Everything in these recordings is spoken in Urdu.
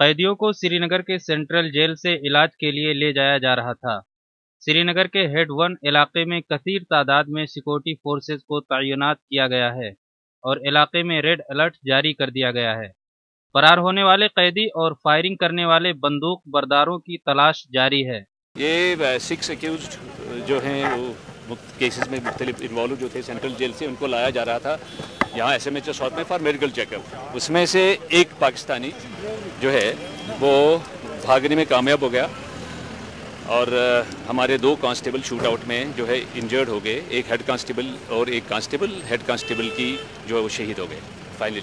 قیدیوں کو سری نگر کے سینٹرل جیل سے علاج کے لیے لے جایا جا رہا تھا۔ سری نگر کے ہیڈ ون علاقے میں کثیر تعداد میں سیکورٹی فورسز کو تعینات کیا گیا ہے اور علاقے میں ریڈ الرٹ جاری کر دیا گیا ہے۔ فرار ہونے والے قیدی اور فائرنگ کرنے والے بندوق برداروں کی تلاش جاری ہے۔ یہ 6 ایکیوزڈ جو ہیں وہ کیسز میں مختلف انوالو جو تھے سینٹرل جیل سے، ان کو لایا جا رہا تھا یہاں ایس ایم ایچ ایس میں فار میڈیکل چیک اپ۔ اس میں سے ایک پاکستانی جو ہے وہ بھاگنے میں کامیاب ہو گیا اور ہمارے 2 کانسٹیبل شوٹ آؤٹ میں جو ہے انجرڈ ہو گئے، ایک ہیڈ کانسٹیبل اور ایک کانسٹیبل ہیڈ کانسٹیبل کی جو ہے وہ شہید ہو گئے فائنلی۔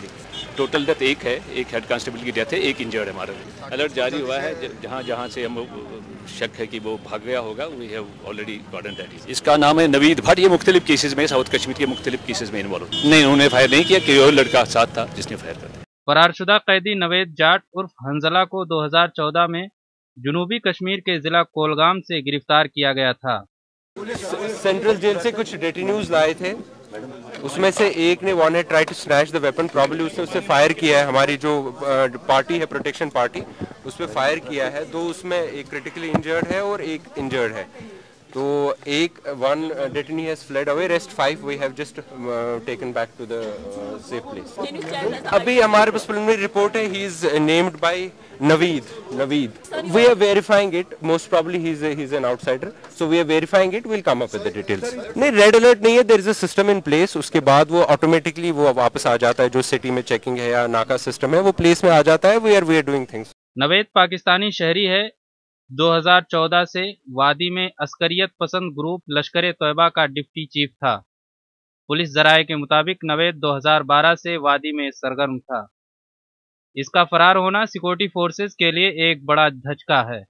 ٹوٹل ڈیتھ ایک ہے، ایک ہیڈ کانسٹیبل کی ڈیتھ ہے، ایک انجرڈ ہے ہمارا۔ الرٹ جاری ہوا ہے، جہاں جہاں سے ہم شک ہے کہ وہ بھاگ گیا ہوگا، we have already gotten that. اس کا نام ہے نوید بھٹ۔ یہ مختلف کیسز میں ساؤتھ کشمیر کے مختلف کیسز میں انوالو نہیں، انہوں نے فائر نہیں کیا کہ وہ لڑکا ساتھ تھا جس نے فائر کر دیا۔ فرار شدہ قیدی نوید جاٹ عرف حنزلہ کو 2014 میں جنوبی کشمیر کے ضلع کولگام سے گرفتار کیا گیا تھا۔ سینٹرل جیل سے کچھ ڈیٹینیوز لائے تھے، اس میں سے ایک نے want try to snatch the weapon, probably اس نے اسے فائر کیا ہے۔ ہماری جو پارٹی ہے پروٹیکشن پارٹی، اس پہ فائر کیا ہے۔ 2 اس میں ایک کریٹیکلی انجرڈ ہے اور ایک انجرڈ ہے۔ تو ایک 1 ڈیٹینی has fled away, rest 5 we have just taken back to the safe place. ابھی ہمارے پاس پریلیمنری رپورٹ ہے، ہی is named by Naveed. We are verifying it, most probably he is an out cider, so we are verifying it, well come up with the details. نہیں، ریڈ الرٹ نہیں ہے، دیر از اے سسٹم ان پلیس، اس کے بعد وہ آٹومیٹکلی وہ واپس آ جاتا ہے، جو سٹی میں چیکنگ ہے یا ناکا سسٹم ہے وہ پلیس میں آ جاتا ہے۔ We are doing things. Naveed Pakistani شہری ہے۔ 2014 سے وادی میں عسکریت پسند گروپ لشکر طیبہ کا ڈپٹی چیف تھا۔ پولیس ذرائع کے مطابق نوید 2012 سے وادی میں سرگرم تھا۔ اس کا فرار ہونا سیکورٹی فورسز کے لیے ایک بڑا دھچکا ہے۔